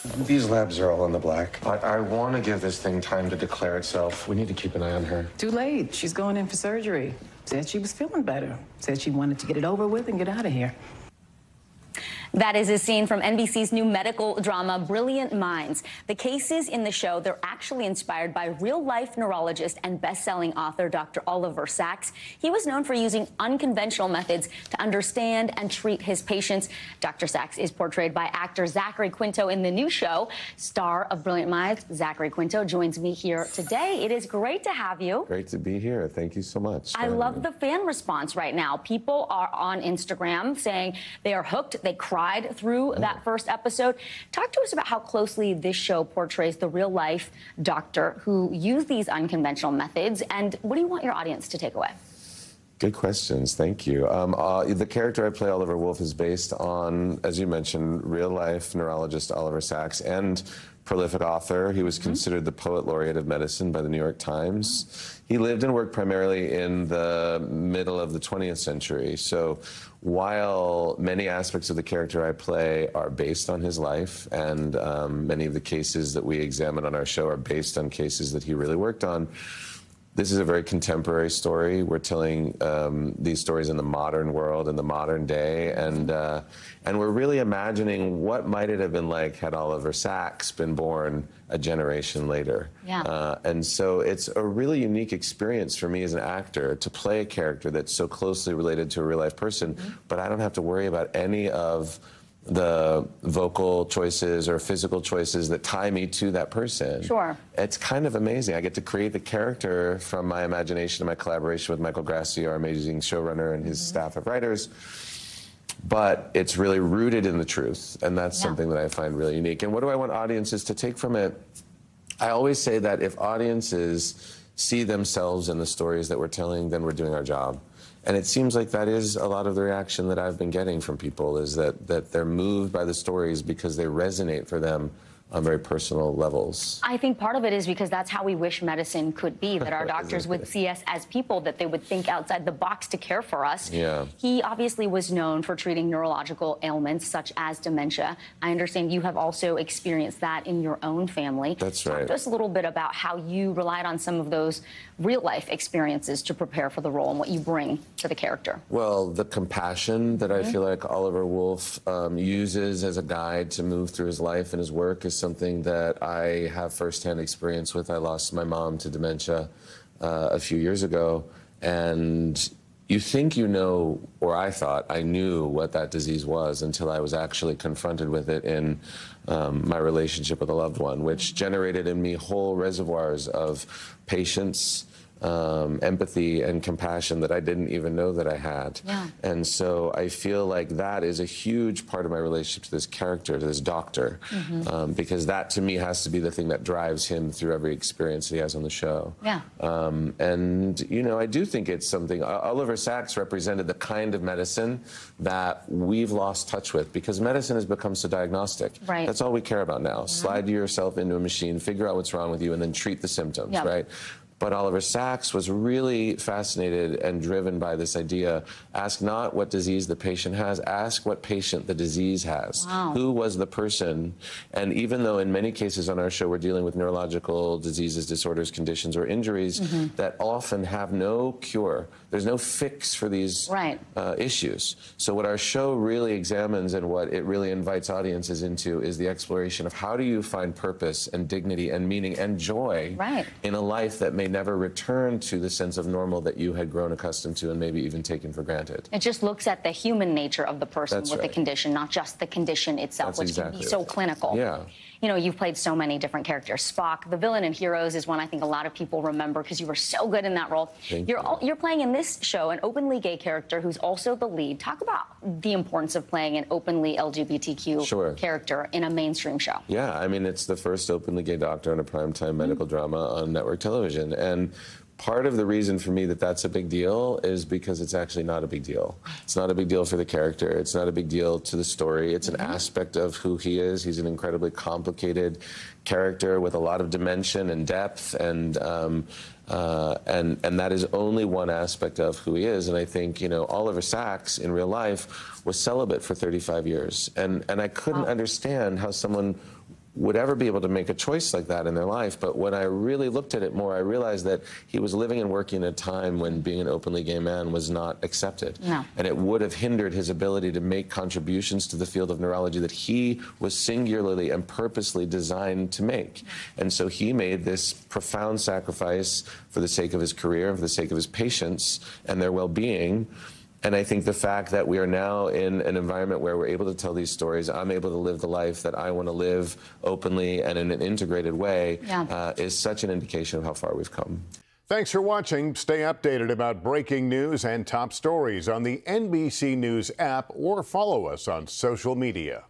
These labs are all in the black. I want to give this thing time to declare itself. We need to keep an eye on her. Too late. She's going in for surgery. Said she was feeling better. Said she wanted to get it over with and get out of here. That is a scene from NBC's new medical drama, Brilliant Minds. The cases in the show, they're actually inspired by real-life neurologist and best-selling author Dr. Oliver Sacks. He was known for using unconventional methods to understand and treat his patients. Dr. Sacks is portrayed by actor Zachary Quinto in the new show. Star of Brilliant Minds, Zachary Quinto, joins me here today. It is great to have you. Great to be here. Thank you so much. I love the fan response right now. People are on Instagram saying they are hooked. They cried through that first episode. Talk to us about how closely this show portrays the real-life doctor who used these unconventional methods, and what do you want your audience to take away? Good questions. Thank you. The character I play, Oliver Wolf, is based on, as you mentioned, real-life neurologist Oliver Sacks and prolific author. He was considered the poet laureate of medicine by the New York Times. He lived and worked primarily in the middle of the 20th century. So while many aspects of the character I play are based on his life, and many of the cases that we examine on our show are based on cases that he really worked on, this is a very contemporary story. We're telling these stories in the modern world, in the modern day, and we're really imagining what might it have been like had Oliver Sacks been born a generation later. Yeah. And so it's a really unique experience for me as an actor to play a character that's so closely related to a real-life person, but I don't have to worry about any of the vocal choices or physical choices that tie me to that person. Sure. It's kind of amazing. I get to create the character from my imagination and my collaboration with Michael Grassi, our amazing showrunner, and his staff of writers. But it's really rooted in the truth, and that's something that I find really unique. And what do I want audiences to take from it? I always say that if audiences see themselves in the stories that we're telling, then we're doing our job. And it seems like that is a lot of the reaction that I've been getting from people, is that they're moved by the stories because they resonate for them on very personal levels. I think part of it is because that's how we wish medicine could be, that our doctors would see us as people, that they would think outside the box to care for us. Yeah. He obviously was known for treating neurological ailments such as dementia. I understand you have also experienced that in your own family. That's right. Talk to us a little bit about how you relied on some of those real-life experiences to prepare for the role and what you bring to the character. Well, the compassion that I feel like Oliver Wolf uses as a guide to move through his life and his work is something that I have firsthand experience with. I lost my mom to dementia a few years ago, and you think you know, or I thought I knew what that disease was until I was actually confronted with it in my relationship with a loved one, which generated in me whole reservoirs of patience, empathy and compassion that I didn't even know that I had. Yeah. And so I feel like that is a huge part of my relationship to this character, to this doctor, because that to me has to be the thing that drives him through every experience that he has on the show. Yeah. And, you know, I do think it's something, Oliver Sacks represented the kind of medicine that we've lost touch with, because medicine has become so diagnostic. Right. That's all we care about now. Slide yourself into a machine, figure out what's wrong with you, and then treat the symptoms, right? But Oliver Sacks was really fascinated and driven by this idea: ask not what disease the patient has, ask what patient the disease has. Wow. Who was the person? And even though in many cases on our show we're dealing with neurological diseases, disorders, conditions, or injuries that often have no cure, there's no fix for these issues. So what our show really examines and what it really invites audiences into is the exploration of how do you find purpose and dignity and meaning and joy in a life that may never return to the sense of normal that you had grown accustomed to and maybe even taken for granted. It just looks at the human nature of the person with the condition, not just the condition itself, which can be so clinical. Yeah. You know, you've played so many different characters. Spock, the villain in Heroes, is one I think a lot of people remember because you were so good in that role. You're playing in this show an openly gay character who's also the lead. Talk about the importance of playing an openly LGBTQ character in a mainstream show. Yeah, I mean, it's the first openly gay doctor in a primetime medical drama on network television. And part of the reason for me that that's a big deal is because it's actually not a big deal. It's not a big deal for the character. It's not a big deal to the story. It's an aspect of who he is. He's an incredibly complicated character with a lot of dimension and depth, and that is only one aspect of who he is. And I think, you know, Oliver Sacks in real life was celibate for 35 years, and I couldn't understand how someone would ever be able to make a choice like that in their life. But when I really looked at it more, I realized that he was living and working at a time when being an openly gay man was not accepted. No. And it would have hindered his ability to make contributions to the field of neurology that he was singularly and purposely designed to make. And so he made this profound sacrifice for the sake of his career and for the sake of his patients and their well-being. And I think the fact that we are now in an environment where we're able to tell these stories, I'm able to live the life that I want to live openly and in an integrated way, is such an indication of how far we've come. Thanks for watching. Stay updated about breaking news and top stories on the NBC News app or follow us on social media.